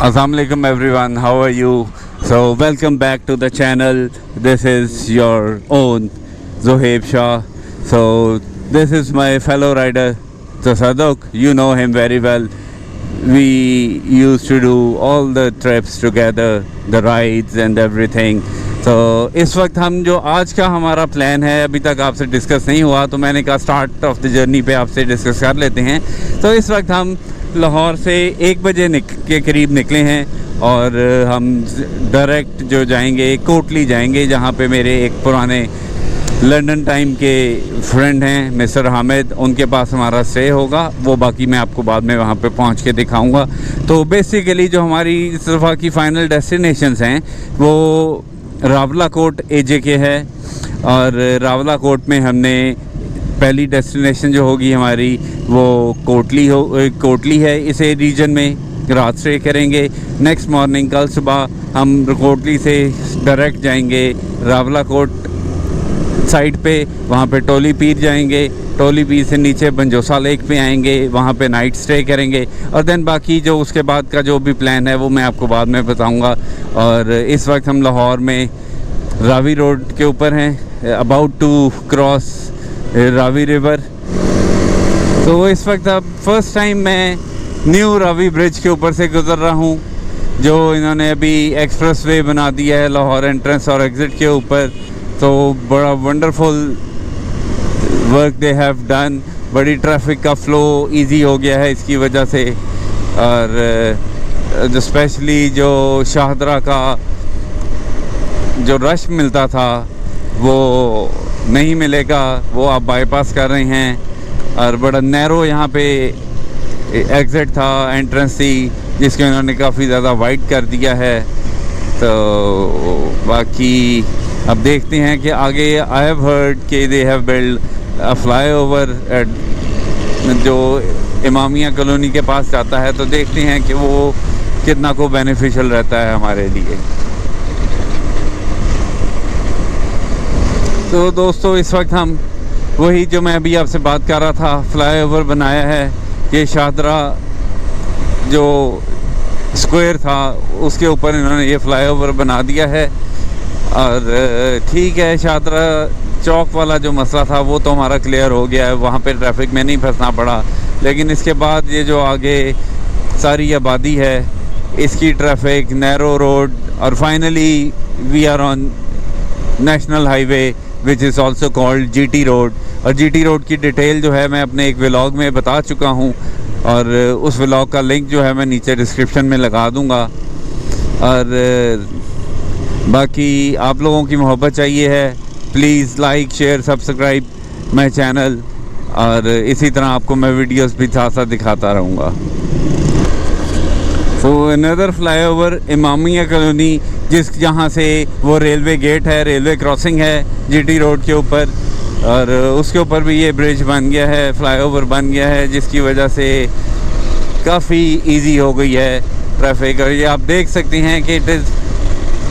Assalamualaikum everyone, how are you? So welcome back to the channel. This is your own Zohaib Shah. So this is my fellow rider Tasaduk. You know him very well. We used to do all the trips together, the rides and everything. तो इस वक्त हम जो आज का हमारा plan है अभी तक आपसे डिस्कस नहीं हुआ, तो मैंने कहा स्टार्ट ऑफ द जर्नी पे आपसे डिस्कस कर लेते हैं। तो इस वक्त हम लाहौर से 1 बजे के करीब निकले हैं और हम डायरेक्ट जो जाएंगे कोटली जाएंगे, जहाँ पे मेरे एक पुराने लंदन टाइम के फ्रेंड हैं मिस्टर हामिद, उनके पास हमारा स्टे होगा। वो बाकी मैं आपको बाद में वहाँ पे पहुँच के दिखाऊँगा। तो बेसिकली जो हमारी इस दफ़ा की फ़ाइनल डेस्टिनेशंस हैं वो रावलाकोट AJK है, और रावलाकोट में हमने पहली डेस्टिनेशन जो होगी हमारी वो कोटली है। इसे रीजन में रात स्टे करेंगे। नेक्स्ट मॉर्निंग कल सुबह हम कोटली से डायरेक्ट जाएंगे रावलाकोट साइड पे, वहाँ पे टोली पीर जाएंगे। टोली पीर से नीचे बंजोसा लेक पे आएंगे, वहाँ पे नाइट स्टे करेंगे, और देन बाकी जो उसके बाद का जो भी प्लान है वो मैं आपको बाद में बताऊँगा। और इस वक्त हम लाहौर में रावी रोड के ऊपर हैं, about to cross Ravi river. तो इस वक्त अब फर्स्ट टाइम मैं न्यू रावी ब्रिज के ऊपर से गुज़र रहा हूँ, जो इन्होंने अभी एक्सप्रेस वे बना दिया है लाहौर एंट्रेंस और एग्ज़िट के ऊपर। तो बड़ा wonderful work they have done. बड़ी ट्रैफिक का फ़्लो इजी हो गया है इसकी वजह से, और जो स्पेशली जो शाहदरा का जो रश मिलता था वो नहीं मिलेगा, वो आप बाईपास कर रहे हैं। और बड़ा नैरो यहाँ पे एग्ज़िट था, एंट्रेंस थी, जिसको इन्होंने काफ़ी ज़्यादा वाइड कर दिया है। तो बाकी अब देखते हैं कि आगे आई हैव हर्ड कि they have build a flyover जो इमामिया कॉलोनी के पास जाता है, तो देखते हैं कि वो कितना को बेनिफिशियल रहता है हमारे लिए। तो दोस्तों इस वक्त हम वही जो मैं अभी आपसे बात कर रहा था, फ्लाईओवर बनाया है। ये शाहदरा जो स्क्वायर था उसके ऊपर इन्होंने ये फ्लाईओवर बना दिया है। और ठीक है, शाहदरा चौक वाला जो मसला था वो तो हमारा क्लियर हो गया है, वहाँ पे ट्रैफिक में नहीं फंसना पड़ा। लेकिन इसके बाद ये जो आगे सारी आबादी है इसकी ट्रैफिक, नैरो रोड, और finally we are on national highway which is also called GT road. और GT रोड की डिटेल जो है मैं अपने एक व्लॉग में बता चुका हूँ, और उस व्लॉग का लिंक जो है मैं नीचे डिस्क्रिप्शन में लगा दूँगा। और बाकी आप लोगों की मोहब्बत चाहिए है, please like share subscribe my channel, और इसी तरह आपको मैं वीडियोस भी साथ साथ दिखाता रहूँगा। तो अनदर फ्लाईओवर इमामिया कॉलोनी, जहाँ से वो रेलवे गेट है, रेलवे क्रॉसिंग है GT रोड के ऊपर, और उसके ऊपर भी ये ब्रिज बन गया है, फ्लाईओवर बन गया है, जिसकी वजह से काफ़ी इजी हो गई है ट्रैफिक। और ये आप देख सकते हैं कि it is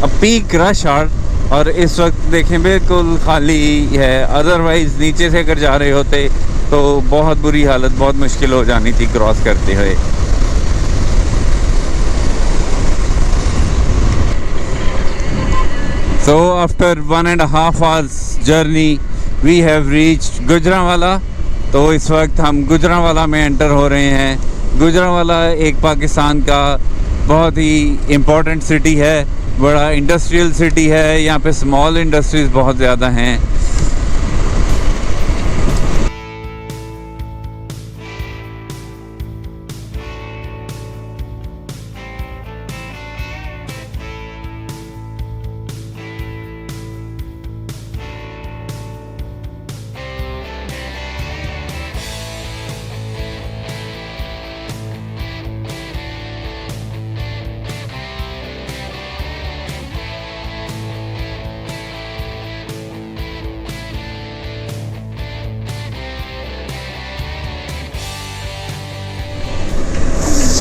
a peak rush hour, और इस वक्त देखें बिल्कुल खाली है। अदरवाइज़ नीचे से अगर जा रहे होते तो बहुत बुरी हालत, बहुत मुश्किल हो जानी थी क्रॉस करते हुए। So after 1.5 hours journey we have reached Gujranwala. तो इस वक्त हम गुजरांवाला में एंटर हो रहे हैं। गुजरांवाला एक पाकिस्तान का बहुत ही इम्पोर्टेंट सिटी है, बड़ा इंडस्ट्रियल सिटी है। यहाँ पे स्मॉल इंडस्ट्रीज़ बहुत ज़्यादा हैं।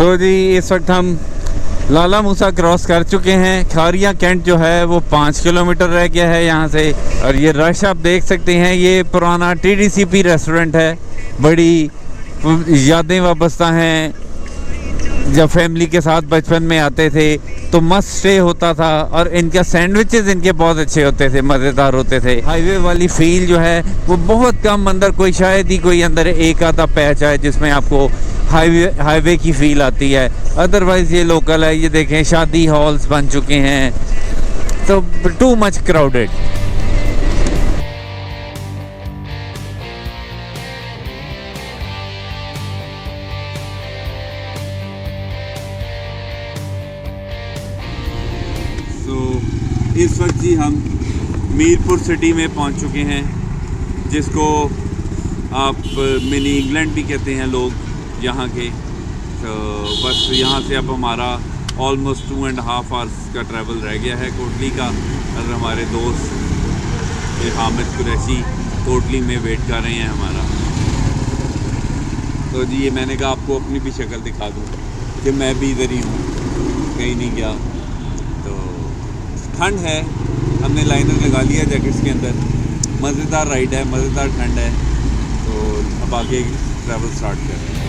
तो जी इस वक्त हम लाला मूसा क्रॉस कर चुके हैं। खारिया कैंट जो है वो 5 किलोमीटर रह गया है यहाँ से। और ये रश आप देख सकते हैं, ये पुराना TDCP रेस्टोरेंट है, बड़ी यादें वाबस्ता हैं जब फैमिली के साथ बचपन में आते थे तो मस्त स्टे होता था, और इनका सैंडविचेस इनके बहुत अच्छे होते थे, मज़ेदार होते थे। हाईवे वाली फील जो है वो बहुत कम, अंदर कोई शायद ही कोई अंदर एक आधा पैच है जिसमें आपको हाईवे की फील आती है। अदरवाइज़ ये लोकल है। ये देखें, शादी हॉल्स बन चुके हैं, तो टू मच क्राउडेड। इस वक्त जी हम मीरपुर सिटी में पहुंच चुके हैं, जिसको आप मिनी इंग्लैंड भी कहते हैं लोग यहाँ के। तो बस यहाँ से अब हमारा ऑलमोस्ट 2.5 आवर्स का ट्रैवल रह गया है कोटली का। और हमारे दोस्त हामिद कुरैशी कोटली में वेट कर रहे हैं हमारा। तो जी ये मैंने कहा आपको अपनी भी शक्ल दिखा दूँ कि मैं भी इधर ही हूँ, कहीं नहीं गया। ठंड है, हमने लाइनर लगा लिया जैकेट्स के अंदर। मज़ेदार राइड है, मज़ेदार ठंड है। तो अब आगे ट्रैवल स्टार्ट कर रहे हैं।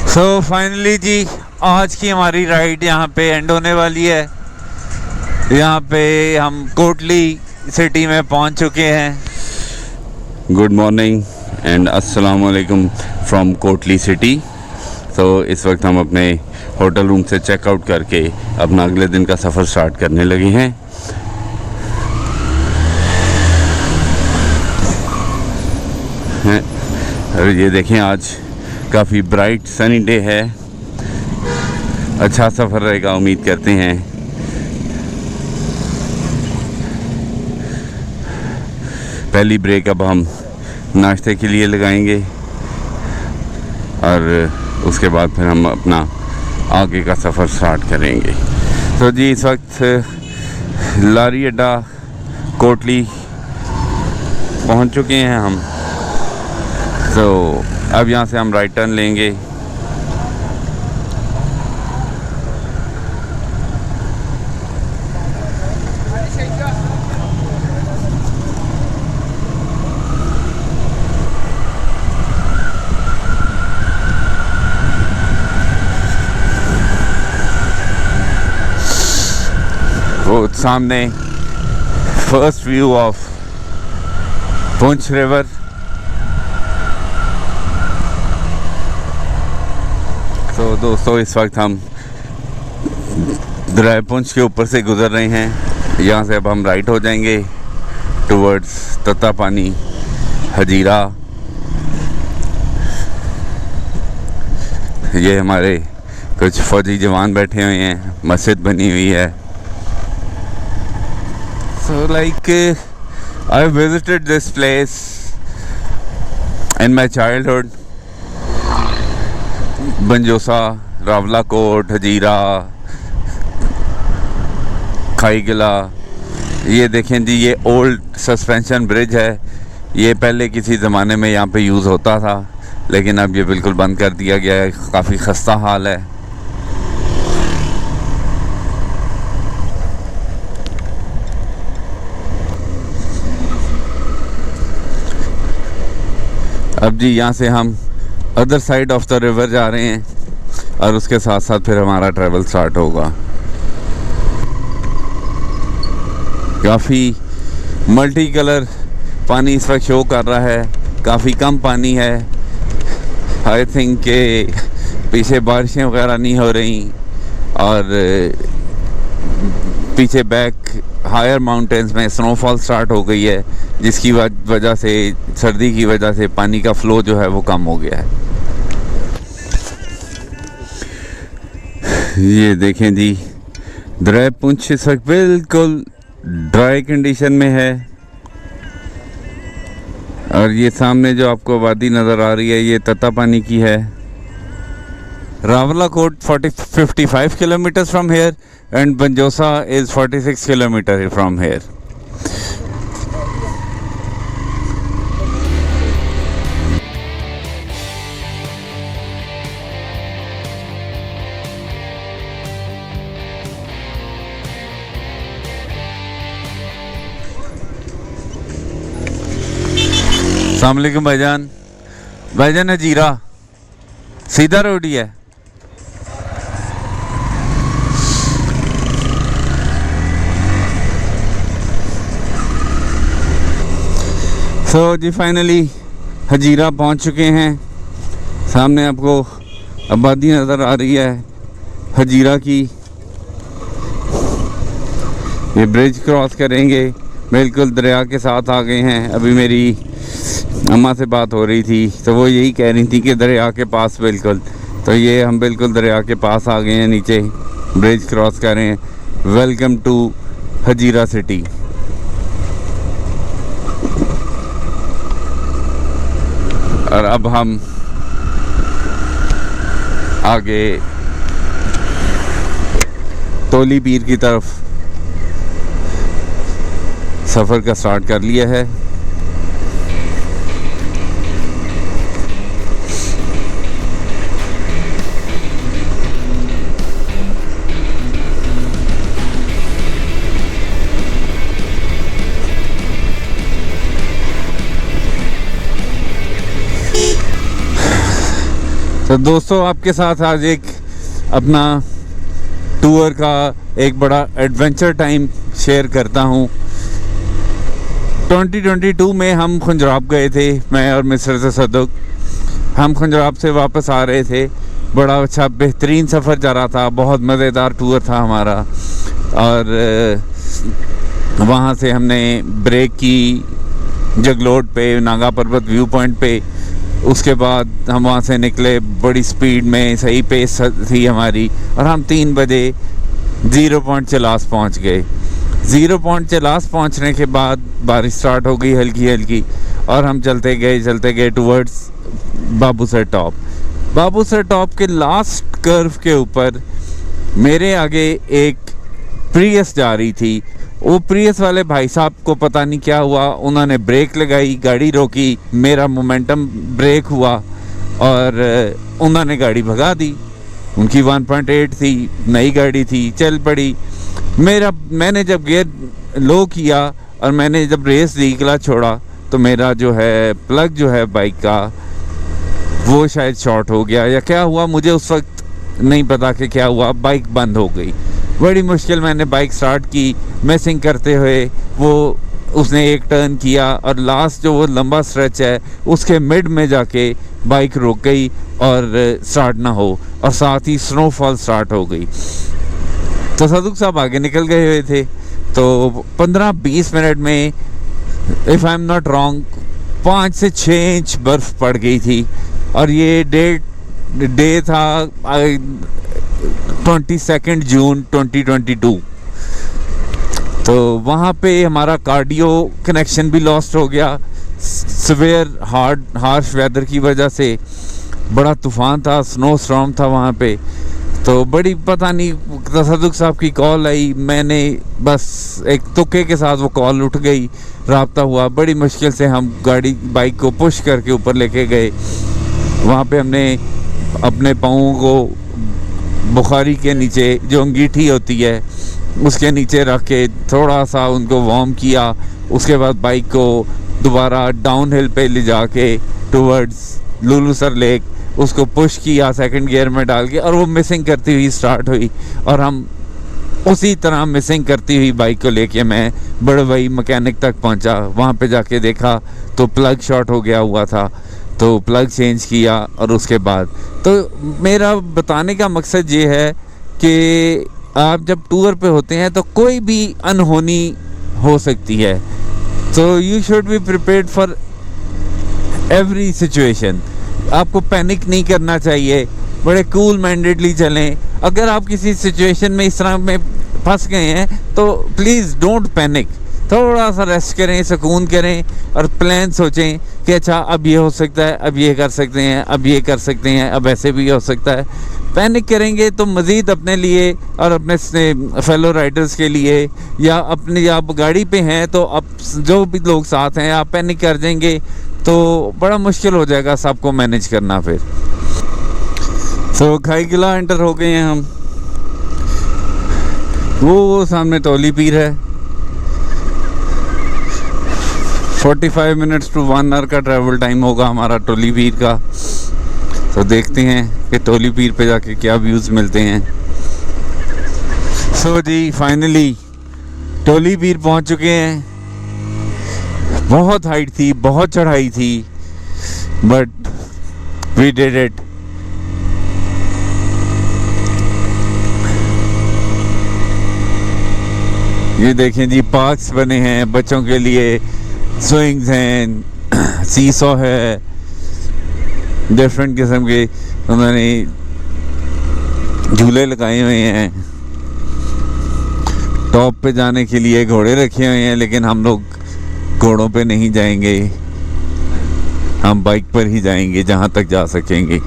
सो फाइनली जी आज की हमारी राइड यहाँ पे एंड होने वाली है। यहाँ पे हम कोटली सिटी में पहुँच चुके हैं। गुड मॉर्निंग एंड अस्सलाम वालेकुम फ्रॉम कोटली सिटी। तो इस वक्त हम अपने होटल रूम से चेकआउट करके अपना अगले दिन का सफ़र स्टार्ट करने लगे हैं। और ये देखें, आज काफ़ी ब्राइट सनी डे है। अच्छा सफ़र रहेगा उम्मीद करते हैं। पहली ब्रेक अब हम नाश्ते के लिए लगाएंगे और उसके बाद फिर हम अपना आगे का सफ़र स्टार्ट करेंगे। तो जी इस वक्त लारी अड्डा कोटली पहुंच चुके हैं हम। तो अब यहाँ से हम राइट टर्न लेंगे। वो सामने first view of Poonch river. तो दोस्तों इस वक्त हम दरिया पुंछ के ऊपर से गुज़र रहे हैं। यहाँ से अब हम राइट हो जाएंगे टुवर्ड्स तत्तापानी हजीरा। ये हमारे कुछ फ़ौजी जवान बैठे हुए हैं, मस्जिद बनी हुई है। So like I visited this place in my childhood. Banjosa, Rawalakot, Hajira, खाई किला। ये देखें जी, ये ओल्ड सस्पेंशन ब्रिज है। ये पहले किसी ज़माने में यहाँ पे यूज़ होता था, लेकिन अब ये बिल्कुल बंद कर दिया गया है। काफ़ी खस्ता हाल है। अब जी यहाँ से हम other side of the river जा रहे हैं और उसके साथ साथ फिर हमारा ट्रैवल स्टार्ट होगा। काफ़ी मल्टी कलर पानी इस वक्त शो कर रहा है। काफ़ी कम पानी है। आई थिंक के पीछे बारिशें वगैरह नहीं हो रही, और पीछे बैक हायर माउंटेन्स में स्नोफॉल स्टार्ट हो गई है, जिसकी वजह से, सर्दी की वजह से पानी का फ्लो जो है वो कम हो गया है। ये देखें जी, दरिया पुंछ इस वक्त बिल्कुल ड्राई कंडीशन में है। और ये सामने जो आपको वादी नज़र आ रही है, ये तत्तापानी की है। Rawalakot 55 kilometers from here, and Banjosa is 46 kilometers from here. अस्सलाम वालेकुम भाईजान। भाईजान हजीरा सीधा रोड ही है। जी फाइनली हजीरा पहुंच चुके हैं। सामने आपको आबादी नज़र आ रही है हजीरा की। ये ब्रिज क्रॉस करेंगे, बिल्कुल दरिया के साथ आ गए हैं। अभी मेरी अम्मा से बात हो रही थी तो वो यही कह रही थी कि दरिया के पास बिल्कुल। तो ये हम बिल्कुल दरिया के पास आ गए हैं, नीचे ब्रिज क्रॉस कर रहे हैं। Welcome to Hazira city. और अब हम आगे तोली पीर की तरफ सफ़र का स्टार्ट कर लिया है। तो दोस्तों आपके साथ आज एक अपना टूर का एक बड़ा एडवेंचर टाइम शेयर करता हूँ। 2022 में हम खुंजराब गए थे, मैं और मिस्टर तसद्दुक। हम खुंजराब से वापस आ रहे थे। बड़ा अच्छा बेहतरीन सफ़र जा रहा था, बहुत मज़ेदार टूर था हमारा। और वहाँ से हमने ब्रेक की जगलोट पे, नागा पर्वत व्यू पॉइंट पे। उसके बाद हम वहाँ से निकले बड़ी स्पीड में, सही पेस थी हमारी, और हम 3 बजे 0 पॉइंट चलास पहुँच गए। 0 पॉइंट चलास पहुँचने के बाद बारिश स्टार्ट हो गई हल्की हल्की, और हम चलते गए towards Babusar top. Babusar top के लास्ट कर्व के ऊपर मेरे आगे एक प्रियस जा रही थी। वो प्रियस वाले भाई साहब को पता नहीं क्या हुआ, उन्होंने ब्रेक लगाई, गाड़ी रोकी, मेरा मोमेंटम ब्रेक हुआ और उन्होंने गाड़ी भगा दी। उनकी 1.8 थी, नई गाड़ी थी, चल पड़ी। मैंने जब गियर लो किया और मैंने जब रेस दी, क्लच छोड़ा, तो मेरा जो है प्लग जो है बाइक का वो शायद शॉर्ट हो गया या क्या हुआ, मुझे उस वक्त नहीं पता कि क्या हुआ। बाइक बंद हो गई। बड़ी मुश्किल मैंने बाइक स्टार्ट की, मिसिंग करते हुए वो उसने एक टर्न किया और लास्ट जो वो लंबा स्ट्रेच है उसके मिड में जाके बाइक रुक गई और स्टार्ट ना हो, और साथ ही स्नोफॉल स्टार्ट हो गई। तो सदुक साहब आगे निकल गए हुए थे। तो 15-20 मिनट में if I am not wrong 5 से 6 इंच बर्फ़ पड़ गई थी। और ये डे था 22 जून 2022। तो वहाँ पे हमारा कार्डियो कनेक्शन भी लॉस्ट हो गया सिवियर हार्श वेदर की वजह से। बड़ा तूफ़ान था, स्नो स्टॉर्म था वहाँ पे। तो बड़ी पता नहीं तसद्दुक साहब की कॉल आई, मैंने बस एक तुक्के के साथ वो कॉल उठ गई, राब्ता हुआ। बड़ी मुश्किल से हम बाइक को पुश करके ऊपर लेके गए। वहाँ पे हमने अपने पाँवों को बुखारी के नीचे जो अंगीठी होती है उसके नीचे रख के थोड़ा सा उनको वार्म किया। उसके बाद बाइक को दोबारा डाउन हिल पे ले जाके टूवर्ड्स लुलुसर लेक उसको पुश किया सेकंड गियर में डाल के, और वो मिसिंग करती हुई स्टार्ट हुई। और हम उसी तरह मिसिंग करती हुई बाइक को लेके मैं बड़े भाई मैकेनिक तक पहुंचा। वहाँ पे जाके देखा तो प्लग शॉर्ट हो गया हुआ था, तो प्लग चेंज किया। और उसके बाद तो मेरा बताने का मकसद ये है कि आप जब टूर पे होते हैं तो कोई भी अनहोनी हो सकती है। So you should be prepared for every situation. आपको पैनिक नहीं करना चाहिए, बड़े कूल माइंडेडली चलें। अगर आप किसी सिचुएशन में इस तरह में फंस गए हैं तो प्लीज़ डोंट पैनिक, थोड़ा सा रेस्ट करें, सुकून करें और प्लान सोचें कि अच्छा अब ये हो सकता है, अब ये कर सकते हैं, अब ये कर सकते हैं, अब ऐसे भी हो सकता है। पैनिक करेंगे तो मज़ीद अपने लिए और अपने फेलो राइडर्स के लिए, या अपने आप गाड़ी पे हैं तो अब जो भी लोग साथ हैं आप पैनिक कर देंगे तो बड़ा मुश्किल हो जाएगा सबको मैनेज करना। फिर तो खाई किला एंटर हो गए हैं हम। वो सामने तोली पीर है। 45 मिनट्स टू 1 आवर का ट्रैवल टाइम होगा हमारा टोली पीर का। तो देखते हैं कि टोली पीर पे जाके क्या व्यूज़ मिलते हैं। सो जी फाइनली टोली पीर पहुंच चुके हैं। बहुत हाइट थी, बहुत चढ़ाई थी, बट वी डिड इट। ये देखें जी, पार्क्स बने हैं बच्चों के लिए, स्विंग्स हैं, सीसॉ है, डिफरेंट किस्म के उन्होंने झूले लगाए हुए हैं। टॉप पे जाने के लिए घोड़े रखे हुए हैं, लेकिन हम लोग घोड़ों पे नहीं जाएंगे, हम बाइक पर ही जाएंगे जहाँ तक जा सकेंगे।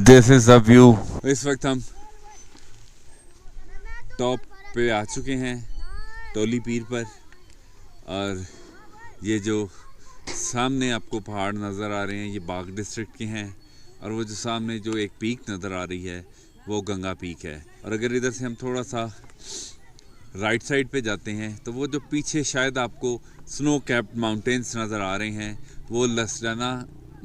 This is the view. इस वक्त हम टॉप पे आ चुके हैं टोली पीर पर, और ये जो सामने आपको पहाड़ नज़र आ रहे हैं ये बाग डिस्ट्रिक्ट के हैं, और वो जो सामने जो एक पीक नज़र आ रही है वो गंगा पीक है। और अगर इधर से हम थोड़ा सा राइट साइड पे जाते हैं तो वो जो पीछे शायद आपको स्नो कैप्ड माउंटेन्स नज़र आ रहे हैं वो लसडाना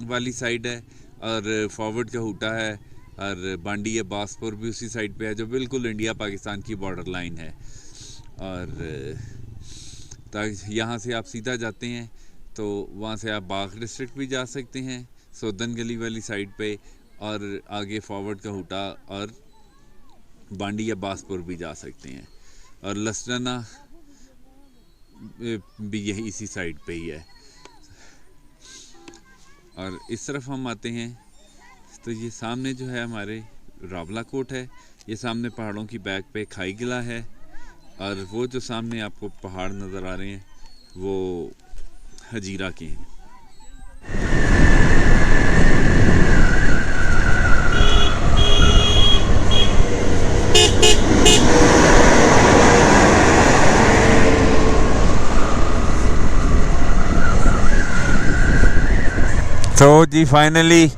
वाली साइड है, और फॉरवर्ड कहूटा है, और बांडी या बासपुर भी उसी साइड पे है जो बिल्कुल इंडिया पाकिस्तान की बॉर्डर लाइन है। और यहाँ से आप सीधा जाते हैं तो वहाँ से आप बाग डिस्ट्रिक्ट भी जा सकते हैं सोदन गली वाली साइड पे, और आगे फॉरवर्ड कहूटा और बांडी या बासपुर भी जा सकते हैं, और लसडाना भी यही इसी साइड पे ही है। और इस तरफ हम आते हैं तो ये सामने जो है हमारे रावला कोट है, ये सामने पहाड़ों की बैक पे खाई किला है, और वो जो सामने आपको पहाड़ नज़र आ रहे हैं वो हजीरा के हैं। So ji finally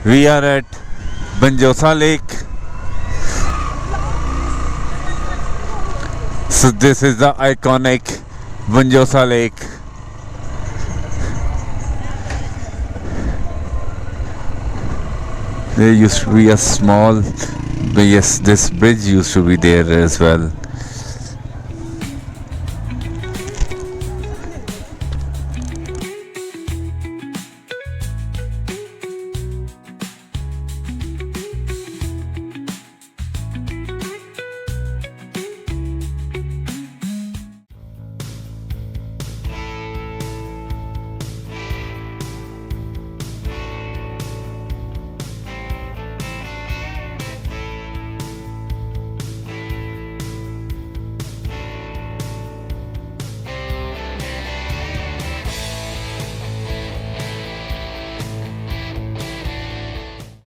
we are at Banjosa Lake. So this is the iconic Banjosa Lake. There used to be a small, yes, this bridge used to be there as well.